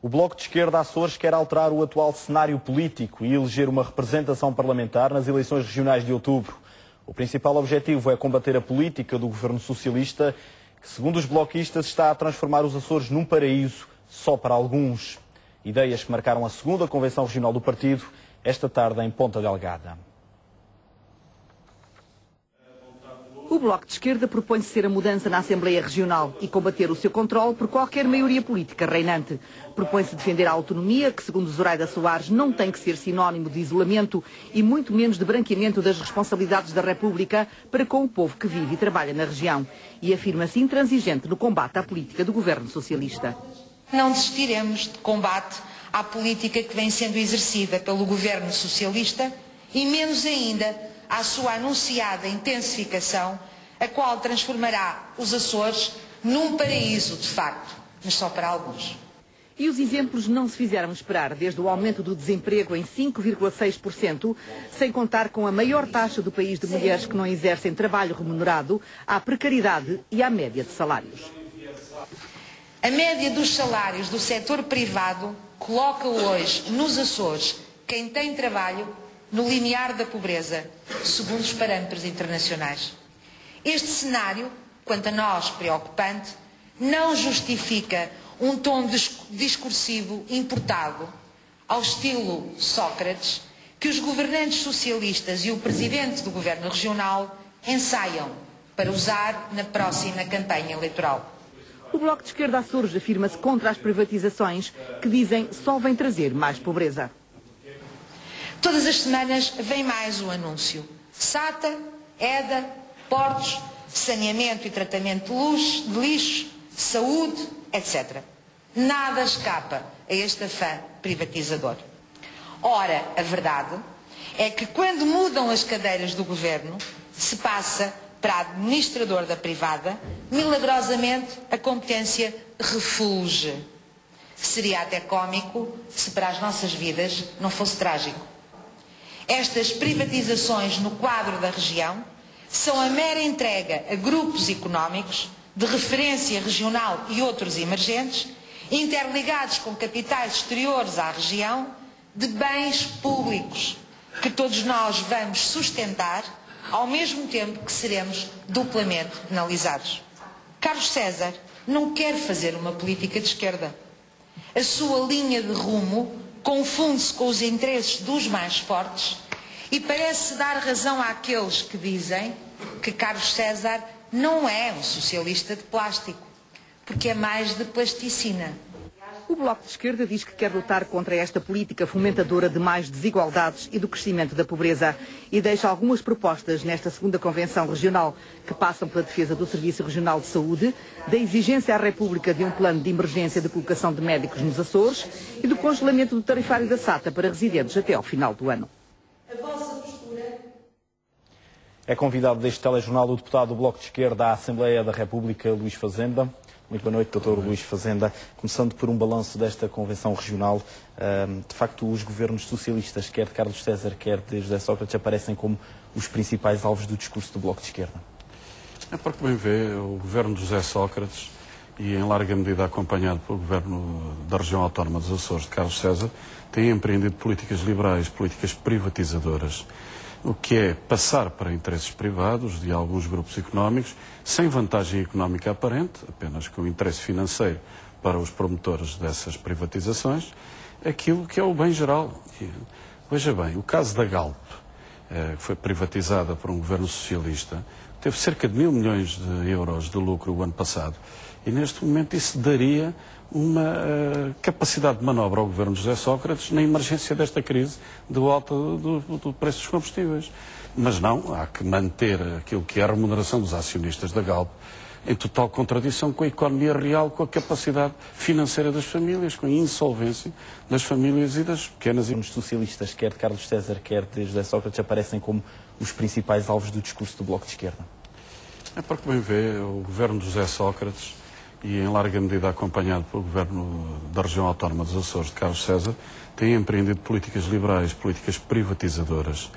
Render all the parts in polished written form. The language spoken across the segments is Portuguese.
O Bloco de Esquerda Açores quer alterar o atual cenário político e eleger uma representação parlamentar nas eleições regionais de outubro. O principal objetivo é combater a política do governo socialista, que, segundo os bloquistas, está a transformar os Açores num paraíso só para alguns. Ideias que marcaram a segunda convenção regional do partido esta tarde em Ponta Delgada. O Bloco de Esquerda propõe ser a mudança na Assembleia Regional e combater o seu controle por qualquer maioria política reinante. Propõe-se defender a autonomia, que, segundo Zoraida Soares, não tem que ser sinónimo de isolamento e muito menos de branqueamento das responsabilidades da República para com o povo que vive e trabalha na região. E afirma-se intransigente no combate à política do governo socialista. Não desistiremos de combate à política que vem sendo exercida pelo governo socialista e menos ainda à sua anunciada intensificação, a qual transformará os Açores num paraíso de facto, mas só para alguns. E os exemplos não se fizeram esperar, desde o aumento do desemprego em 5,6%, sem contar com a maior taxa do país de mulheres que não exercem trabalho remunerado, à precariedade e à média de salários. A média dos salários do setor privado coloca hoje nos Açores quem tem trabalho no limiar da pobreza, segundo os parâmetros internacionais. Este cenário, quanto a nós preocupante, não justifica um tom discursivo importado, ao estilo Sócrates, que os governantes socialistas e o presidente do governo regional ensaiam para usar na próxima campanha eleitoral. O Bloco de Esquerda Açores afirma-se contra as privatizações, que dizem só vêm trazer mais pobreza. Todas as semanas vem mais um anúncio. SATA, EDA, portos, saneamento e tratamento de lixo, saúde, etc. Nada escapa a este afã privatizador. Ora, a verdade é que quando mudam as cadeiras do governo, se passa para administrador da privada, milagrosamente a competência refulge. Seria até cómico se para as nossas vidas não fosse trágico. Estas privatizações no quadro da região são a mera entrega a grupos económicos de referência regional e outros emergentes, interligados com capitais exteriores à região, de bens públicos, que todos nós vamos sustentar, ao mesmo tempo que seremos duplamente penalizados. Carlos César não quer fazer uma política de esquerda. A sua linha de rumo confunde-se com os interesses dos mais fortes e parece dar razão àqueles que dizem que Carlos César não é um socialista de plástico, porque é mais de plasticina. O Bloco de Esquerda diz que quer lutar contra esta política fomentadora de mais desigualdades e do crescimento da pobreza e deixa algumas propostas nesta segunda convenção regional que passam pela defesa do Serviço Regional de Saúde, da exigência à República de um plano de emergência de colocação de médicos nos Açores e do congelamento do tarifário da SATA para residentes até ao final do ano. É convidado deste telejornal o deputado do Bloco de Esquerda à Assembleia da República, Luís Fazenda. Muito boa noite, Dr. Luís Fazenda. Começando por um balanço desta convenção regional, de facto os governos socialistas, quer de Carlos César, quer de José Sócrates, aparecem como os principais alvos do discurso do Bloco de Esquerda. É porque bem vê, o governo de José Sócrates, e em larga medida acompanhado pelo governo da região autónoma dos Açores de Carlos César, tem empreendido políticas liberais, políticas privatizadoras, o que é passar para interesses privados de alguns grupos económicos, sem vantagem económica aparente, apenas com interesse financeiro para os promotores dessas privatizações, aquilo que é o bem geral. E, veja bem, o caso da Galp, que foi privatizada por um governo socialista, teve cerca de 1.000 milhões de euros de lucro o ano passado, e neste momento isso daria uma capacidade de manobra ao governo de José Sócrates na emergência desta crise do alto do preço dos combustíveis. Mas não, há que manter aquilo que é a remuneração dos acionistas da Galp em total contradição com a economia real, com a capacidade financeira das famílias, com a insolvência das famílias e das pequenas... Os socialistas, quer de Carlos César, quer de José Sócrates, aparecem como os principais alvos do discurso do Bloco de Esquerda. É porque bem vê, o governo de José Sócrates, e em larga medida acompanhado pelo governo da região autónoma dos Açores de Carlos César, tem empreendido políticas liberais, políticas privatizadoras,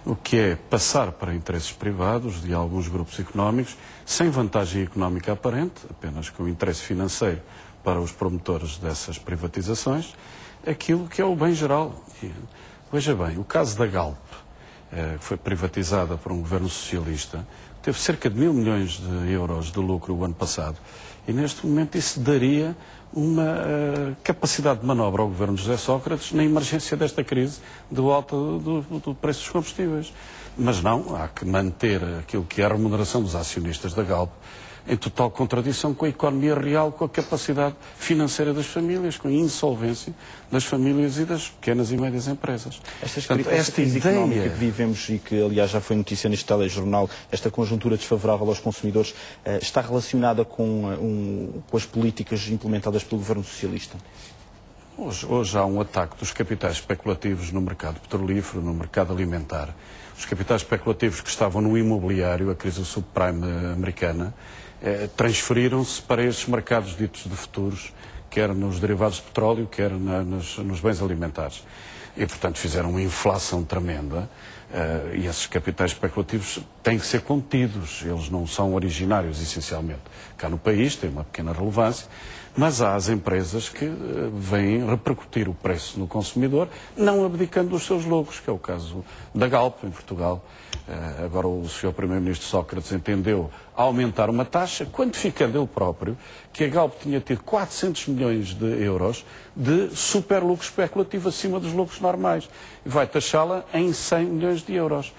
o que é passar para interesses privados de alguns grupos económicos, sem vantagem económica aparente, apenas com interesse financeiro para os promotores dessas privatizações aquilo que é o bem geral. E, veja bem, o caso da Galp, que foi privatizada por um governo socialista, teve cerca de 1.000 milhões de euros de lucro o ano passado. E neste momento isso daria uma capacidade de manobra ao governo de José Sócrates na emergência desta crise do alto do preço dos combustíveis. Mas não, há que manter aquilo que é a remuneração dos acionistas da Galp em total contradição com a economia real, com a capacidade financeira das famílias, com a insolvência das famílias e das pequenas e médias empresas. Esta crise económica que vivemos e que, aliás, já foi notícia neste telejornal, esta conjuntura desfavorável aos consumidores, está relacionada com as políticas implementadas pelo governo socialista? Hoje há um ataque dos capitais especulativos no mercado petrolífero, no mercado alimentar. Os capitais especulativos que estavam no imobiliário, a crise subprime americana, transferiram-se para estes mercados ditos de futuros, quer nos derivados de petróleo, quer nos bens alimentares. E, portanto, fizeram uma inflação tremenda e esses capitais especulativos têm que ser contidos. Eles não são originários, essencialmente, cá no país, têm uma pequena relevância, mas há as empresas que vêm repercutir o preço no consumidor, não abdicando dos seus lucros, que é o caso da Galp, em Portugal. Agora o Sr. Primeiro-Ministro Sócrates entendeu aumentar uma taxa, quantificando ele próprio que a Galp tinha tido 400 milhões de euros de superlucro especulativo acima dos lucros normais. E vai taxá-la em 100 milhões de euros.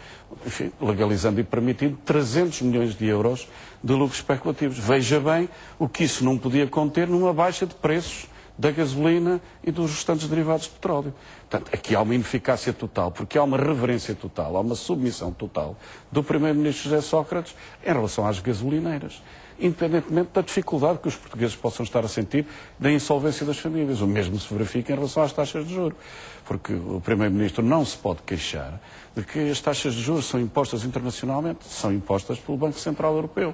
Enfim, legalizando e permitindo 300 milhões de euros de lucros especulativos. Veja bem o que isso não podia conter numa baixa de preços da gasolina e dos restantes derivados de petróleo. Portanto, aqui há uma ineficácia total, porque há uma reverência total, há uma submissão total do Primeiro-Ministro José Sócrates em relação às gasolineiras, independentemente da dificuldade que os portugueses possam estar a sentir da insolvência das famílias. O mesmo se verifica em relação às taxas de juros, porque o Primeiro-Ministro não se pode queixar de que as taxas de juros são impostas internacionalmente, são impostas pelo Banco Central Europeu.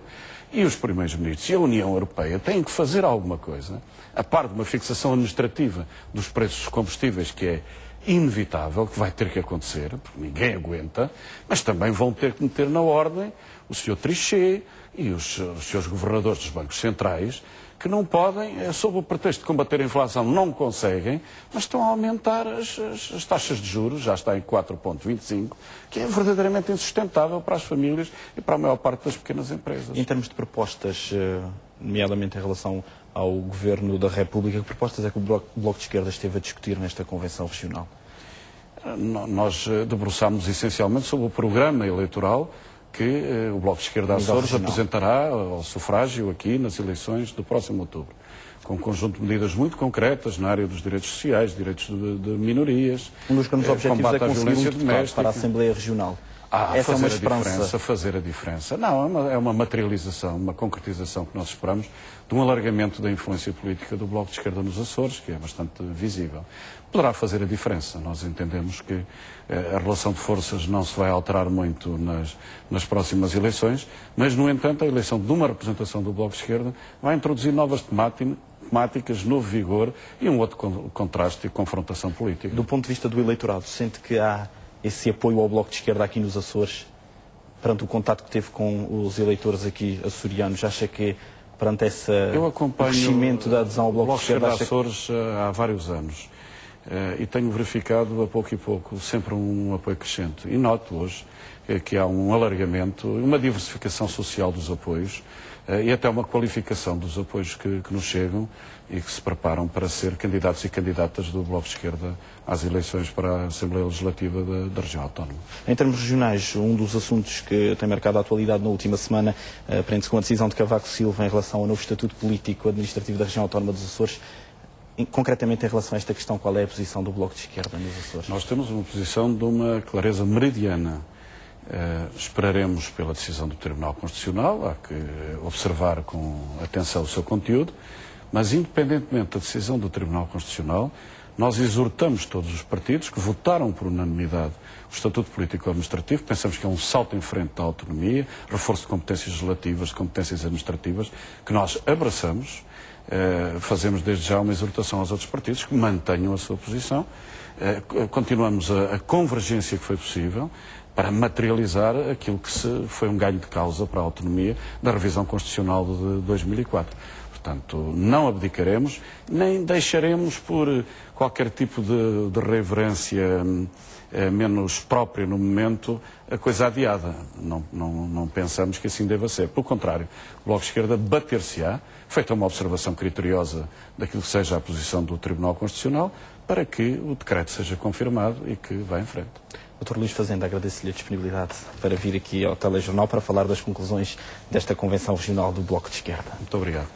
E os Primeiros-Ministros e a União Europeia têm que fazer alguma coisa, a par de uma fixação administrativa dos preços dos combustíveis, que é inevitável, que vai ter que acontecer, porque ninguém aguenta, mas também vão ter que meter na ordem o Sr. Trichet e os seus governadores dos bancos centrais, que não podem, sob o pretexto de combater a inflação, não conseguem, mas estão a aumentar as taxas de juros, já está em 4,25, que é verdadeiramente insustentável para as famílias e para a maior parte das pequenas empresas. Em termos de propostas, nomeadamente em relação ao Governo da República, que propostas é que o Bloco de Esquerda esteve a discutir nesta Convenção Regional? Nós debruçámos essencialmente sobre o programa eleitoral que o Bloco de Esquerda Açores apresentará ao sufrágio aqui nas eleições do próximo outubro, com um conjunto de medidas muito concretas na área dos direitos sociais, direitos de minorias, um dos grandes objetivos é conseguir um deputado para a Assembleia Regional. Essa é uma esperança. Fazer a diferença. Não, é uma materialização, uma concretização que nós esperamos de um alargamento da influência política do Bloco de Esquerda nos Açores, que é bastante visível. Poderá fazer a diferença. Nós entendemos que a relação de forças não se vai alterar muito nas próximas eleições, mas, no entanto, a eleição de uma representação do Bloco de Esquerda vai introduzir novas temáticas, novo vigor e um outro contraste e confrontação política. Do ponto de vista do eleitorado, sente que há esse apoio ao Bloco de Esquerda aqui nos Açores, perante o contato que teve com os eleitores aqui açorianos? Acha que perante esse crescimento da adesão ao Bloco de Esquerda Açores há vários anos e tenho verificado a pouco e pouco sempre um apoio crescente e noto hoje que há um alargamento, uma diversificação social dos apoios e até uma qualificação dos apoios que nos chegam e que se preparam para ser candidatos e candidatas do Bloco de Esquerda às eleições para a Assembleia Legislativa da Região Autónoma. Em termos regionais, um dos assuntos que tem marcado a atualidade na última semana prende-se com a decisão de Cavaco Silva em relação ao novo Estatuto Político Administrativo da Região Autónoma dos Açores. Concretamente, em relação a esta questão, qual é a posição do Bloco de Esquerda nos Açores? Nós temos uma posição de uma clareza meridiana. Esperaremos pela decisão do Tribunal Constitucional, há que observar com atenção o seu conteúdo, mas independentemente da decisão do Tribunal Constitucional, nós exortamos todos os partidos que votaram por unanimidade o Estatuto Político-Administrativo, pensamos que é um salto em frente da autonomia, reforço de competências legislativas, de competências administrativas, que nós abraçamos. Fazemos desde já uma exortação aos outros partidos que mantenham a sua posição. Continuamos a convergência que foi possível para materializar aquilo que foi um ganho de causa para a autonomia da revisão constitucional de 2004. portanto, não abdicaremos, nem deixaremos por qualquer tipo de reverência menos própria no momento a coisa adiada. Não pensamos que assim deva ser. Pelo contrário, o Bloco de Esquerda bater-se-á, feita uma observação criteriosa daquilo que seja a posição do Tribunal Constitucional, para que o decreto seja confirmado e que vá em frente. Dr. Luís Fazenda, agradeço-lhe a disponibilidade para vir aqui ao Telejornal para falar das conclusões desta Convenção Regional do Bloco de Esquerda. Muito obrigado.